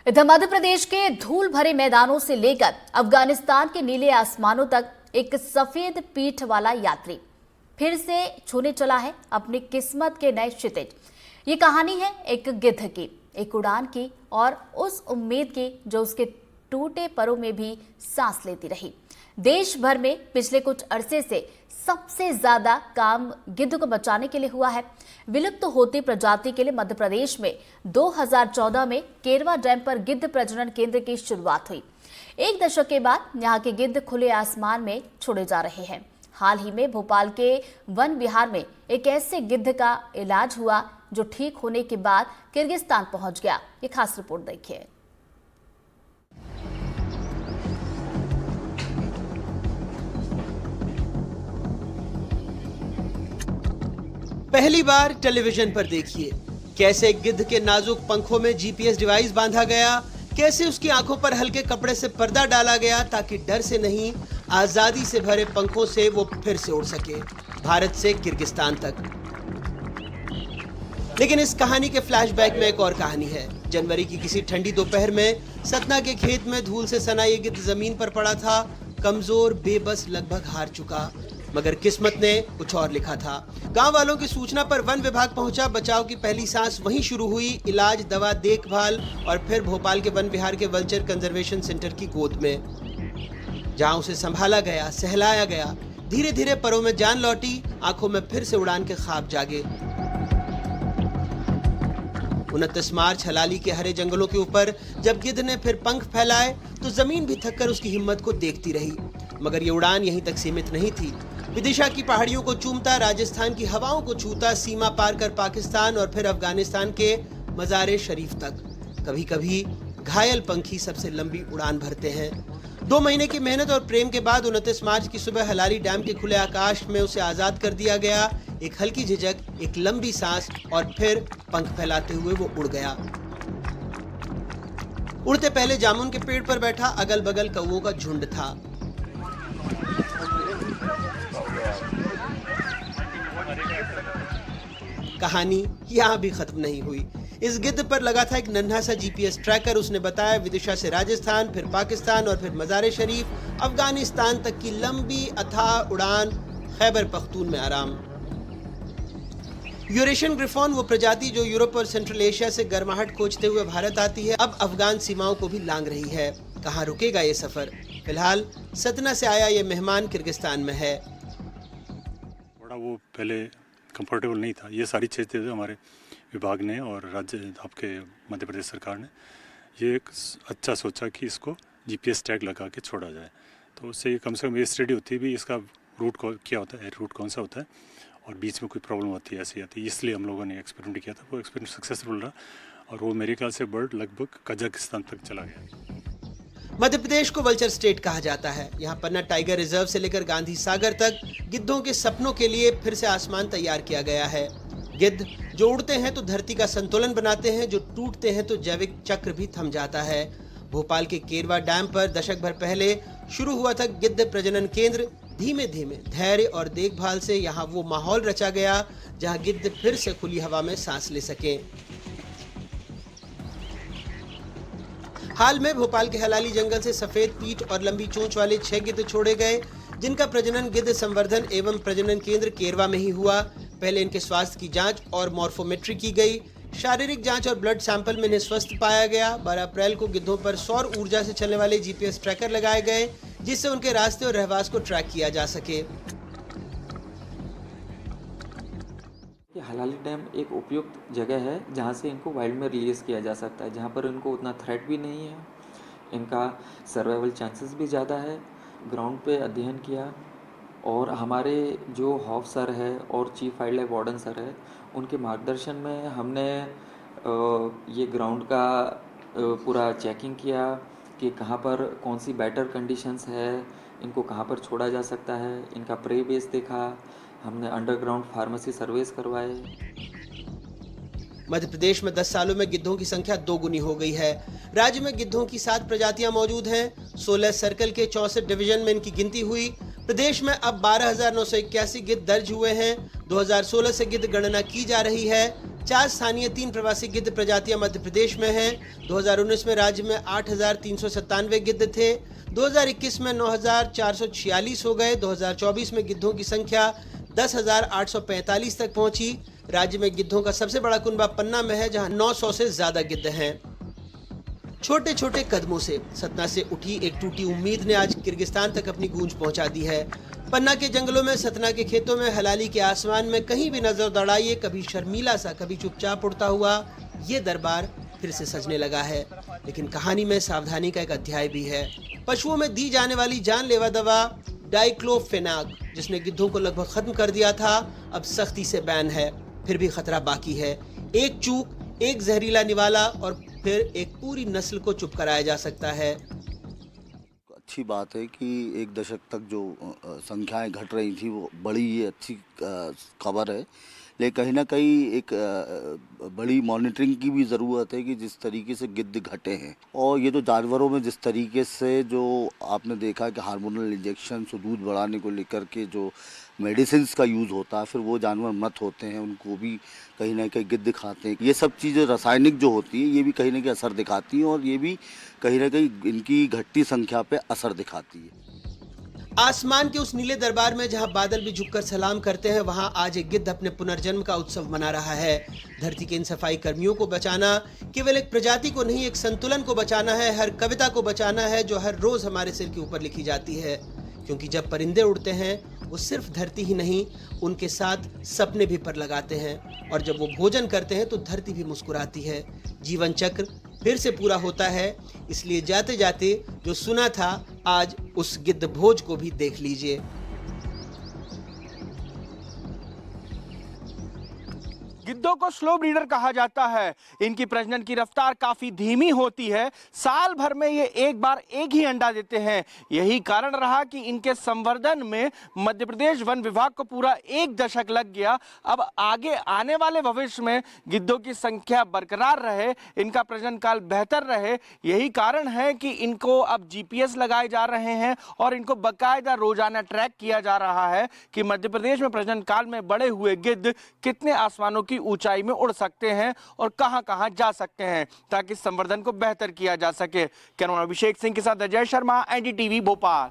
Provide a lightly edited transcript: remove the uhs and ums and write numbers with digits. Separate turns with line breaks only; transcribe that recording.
इधर मध्य प्रदेश के धूल भरे मैदानों से लेकर अफगानिस्तान के नीले आसमानों तक एक सफेद पीठ वाला यात्री फिर से छूने चला है अपनी किस्मत के नए क्षितिज। ये कहानी है एक गिद्ध की, एक उड़ान की और उस उम्मीद की जो उसके टूटे परों में भी सांस लेती रही। देश भर में पिछले कुछ अरसे से सबसे ज्यादा काम गिद्ध को बचाने के लिए हुआ है। विलुप्त होती प्रजाति के लिए मध्य प्रदेश में 2014 में केरवा डैम पर गिद्ध प्रजनन केंद्र की शुरुआत हुई। एक दशक के बाद यहाँ के गिद्ध खुले आसमान में छोड़े जा रहे हैं। हाल ही में भोपाल के वन विहार में एक ऐसे गिद्ध का इलाज हुआ जो ठीक होने के बाद किर्गिस्तान पहुंच गया। ये खास रिपोर्ट देखिए।
पहली बार टेलीविजन पर देखिए कैसे गिद्ध के नाजुक पंखों में जीपीएस डिवाइस बांधा गया, कैसे उसकी आंखों पर हल्के कपड़े से पर्दा डाला गया ताकि डर से नहीं आजादी से भरे पंखों से वो फिर से उड़ सके भारत से किर्गिस्तान तक। लेकिन इस कहानी के फ्लैशबैक में एक और कहानी है। जनवरी की किसी ठंडी दोपहर में सतना के खेत में धूल से सना ये गिद्ध जमीन पर पड़ा था, कमजोर, बेबस, लगभग हार चुका। मगर किस्मत ने कुछ और लिखा था। गांव वालों की सूचना पर वन विभाग पहुंचा। बचाव की पहली सांस वहीं शुरू हुई। इलाज, दवा, देखभाल और फिर भोपाल के वन विहार के वल्चर कंजर्वेशन सेंटर की गोद में, जहां उसे संभाला गया, सहलाया गया। धीरे धीरे परों में जान लौटी, आंखों में फिर से उड़ान के ख्वाब जागे। 29 मार्च हलाली के हरे जंगलों के ऊपर जब गिद्ध ने फिर पंख फैलाए तो जमीन भी थककर उसकी हिम्मत को देखती रही। मगर ये उड़ान यहीं तक सीमित नहीं थी। विदिशा की पहाड़ियों को चूमता, राजस्थान की हवाओं को छूता, सीमा पार कर पाकिस्तान और फिर अफगानिस्तान के मज़ारे शरीफ तक। कभी कभी घायल पंखी सबसे लंबी उड़ान भरते हैं। 2 महीने की मेहनत और प्रेम के बाद 29 मार्च की सुबह हलाली डैम के खुले आकाश में उसे आजाद कर दिया गया। एक हल्की झिझक, एक लंबी सांस और फिर पंख फैलाते हुए वो उड़ गया। उड़ते पहले जामुन के पेड़ पर बैठा, अगल बगल कौवों का झुंड था। कहानी यहाँ भी खत्म नहीं हुई। इस गिद्ध पर लगा था एक नन्हा सा जीपीएस ट्रैकर। उसने बताया विदिशा से राजस्थान, फिर पाकिस्तान और फिर मज़ारे शरीफ, अफगानिस्तान तक की लंबी अथाह उड़ान, खैबर पख्तून में आराम। यूरेशियन ग्रिफॉन वो प्रजाति जो यूरोप और सेंट्रल एशिया से गर्माहट खोजते हुए भारत आती है, अब अफगान सीमाओं को भी लांग रही है। कहाँ रुकेगा ये सफर? फिलहाल सतना से आया ये मेहमान किर्गिस्तान में है।
बड़ा वो पहले कंफर्टेबल नहीं था। ये सारी चीज़ें हमारे विभाग ने और राज्य आपके मध्य प्रदेश सरकार ने ये एक अच्छा सोचा कि इसको जीपीएस टैग लगा के छोड़ा जाए, तो उससे कम से कम ये स्टडी होती है भी इसका रूट क्या होता है, रूट कौन सा होता है और बीच में कोई प्रॉब्लम होती है, ऐसी आती है। इसलिए हम लोगों ने एक्सपेरिमेंट किया था। वो एक्सपेरिमेंट सक्सेसफुल रहा और वो मेरे ख्याल से बर्ड लगभग कजाकिस्तान तक चला गया।
मध्य प्रदेश को वल्चर स्टेट कहा जाता है। यहाँ पन्ना टाइगर रिजर्व से लेकर गांधी सागर तक गिद्धों के सपनों के लिए फिर से आसमान तैयार किया गया है। गिद्ध जो उड़ते हैं तो धरती का संतुलन बनाते हैं, जो टूटते हैं तो जैविक चक्र भी थम जाता है। भोपाल के केरवा डैम पर दशक भर पहले शुरू हुआ था गिद्ध प्रजनन केंद्र। धीमे धीमे धैर्य और देखभाल से यहाँ वो माहौल रचा गया जहाँ गिद्ध फिर से खुली हवा में सांस ले सके। हाल में भोपाल के हलाली जंगल से सफेद पीठ और लंबी चोंच वाले 6 गिद्ध छोड़े गए, जिनका प्रजनन गिद्ध संवर्धन एवं प्रजनन केंद्र केरवा में ही हुआ। पहले इनके स्वास्थ्य की जांच और मॉर्फोमेट्री की गई। शारीरिक जांच और ब्लड सैंपल में इन्हें स्वस्थ पाया गया। 12 अप्रैल को गिद्धों पर सौर ऊर्जा से चलने वाले जीपीएस ट्रैकर लगाए गए, जिससे उनके रास्ते और रहवास को ट्रैक किया जा सके।
हलाली डैम एक उपयुक्त जगह है जहाँ से इनको वाइल्ड में रिलीज़ किया जा सकता है, जहाँ पर इनको उतना थ्रेट भी नहीं है, इनका सर्वाइवल चांसेस भी ज़्यादा है। ग्राउंड पे अध्ययन किया और हमारे जो हॉफ सर है और chief wild life warden sir है, उनके मार्गदर्शन में हमने ये ग्राउंड का पूरा चेकिंग किया कि कहाँ पर कौन सी बेटर कंडीशंस है, इनको कहाँ पर छोड़ा जा सकता है। इनका प्रे बेस देखा, हमने अंडरग्राउंड फार्मेसी सर्वेस करवाए।
मध्य प्रदेश में 10 सालों में गिद्धों की संख्या 2 गुनी हो गई है। राज्य में गिद्धों की 7 प्रजातियां मौजूद हैं। 16 सर्कल के 64 डिवीजन में इनकी गिनती हुई। प्रदेश में अब 12,981 गिद्ध दर्ज हुए हैं। 2016 से गिद्ध गणना की जा रही है। 4 स्थानीय 3 प्रवासी गिद्ध प्रजातियां मध्य प्रदेश में हैं। 2019 में राज्य में 8,397 गिद्ध थे। 2021 में 9,446 हो गए। 2024 में गिद्धों की संख्या 10,845 तक पहुंची। राज्य में गिद्धों का सबसे बड़ा कुनबा पन्ना में है, जहां 900 से ज्यादा गिद्ध हैं। छोटे छोटे कदमों से सतना से उठी एक टूटी उम्मीद ने आज किर्गिस्तान तक अपनी गूंज पहुंचा दी है। पन्ना के जंगलों में, सतना के खेतों में, हलाली के आसमान में कहीं भी नजर दौड़ाइए, कभी शर्मीला सा, कभी चुपचाप उड़ता हुआ ये दरबार फिर से सजने लगा है। लेकिन कहानी में सावधानी का एक अध्याय भी है। पशुओं में दी जाने वाली जानलेवा दवा डाइक्लोफेनाक, जिसने गिद्धों को लगभग खत्म कर दिया था, अब सख्ती से बैन है। फिर भी खतरा बाकी है। एक चूक, एक जहरीला निवाला और फिर एक पूरी नस्ल को चुप कराया जा सकता है।
अच्छी बात है कि एक दशक तक जो संख्याएं घट रही थी वो बड़ी ये अच्छी खबर है, लेकिन कहीं ना कहीं एक बड़ी मॉनिटरिंग की भी ज़रूरत है कि जिस तरीके से गिद्ध घटे हैं और ये तो जानवरों में जिस तरीके से जो आपने देखा कि हार्मोनल इंजेक्शन से दूध बढ़ाने को लेकर के जो मेडिसिन्स का यूज़ होता है, फिर वो जानवर मत होते हैं, उनको भी कहीं ना कहीं गिद्ध खाते हैं। ये सब चीज़ें रासायनिक जो होती है ये भी कहीं ना कहीं असर दिखाती हैं और ये भी कहीं ना कहीं इनकी घटती संख्या पे असर दिखाती है।
आसमान के उस नीले दरबार में जहां बादल भी झुककर सलाम करते हैं, वहां आज एक गिद्ध अपने पुनर्जन्म का उत्सव मना रहा है। धरती के इन सफाई कर्मियों को बचाना केवल एक प्रजाति को नहीं, एक संतुलन को बचाना है, हर कविता को बचाना है जो हर रोज हमारे सिर के ऊपर लिखी जाती है। क्योंकि जब परिंदे उड़ते हैं वो सिर्फ धरती ही नहीं, उनके साथ सपने भी पर लगाते हैं, और जब वो भोजन करते हैं तो धरती भी मुस्कुराती है। जीवन चक्र फिर से पूरा होता है। इसलिए जाते जाते जो सुना था, आज उस गिद्ध भोज को भी देख लीजिए।
गिद्धों को स्लो ब्रीडर कहा जाता है। इनकी प्रजनन की रफ्तार काफी धीमी होती है। साल भर में ये एक बार एक ही अंडा देते हैं। यही कारण रहा कि इनके संवर्धन में मध्य प्रदेश वन विभाग को पूरा 1 दशक लग गया। अब आगे आने वाले भविष्य में गिद्धों की संख्या बरकरार रहे, इनका प्रजनन काल बेहतर रहे, यही कारण है कि इनको अब GPS लगाए जा रहे हैं और इनको बाकायदा रोजाना ट्रैक किया जा रहा है कि मध्य प्रदेश में प्रजनन काल में बड़े हुए गिद्ध कितने आसमानों की ऊंचाई में उड़ सकते हैं और कहां-कहां जा सकते हैं, ताकि संवर्धन को बेहतर किया जा सके। कैमरामैन अभिषेक सिंह के साथ अजय शर्मा, NDTV भोपाल।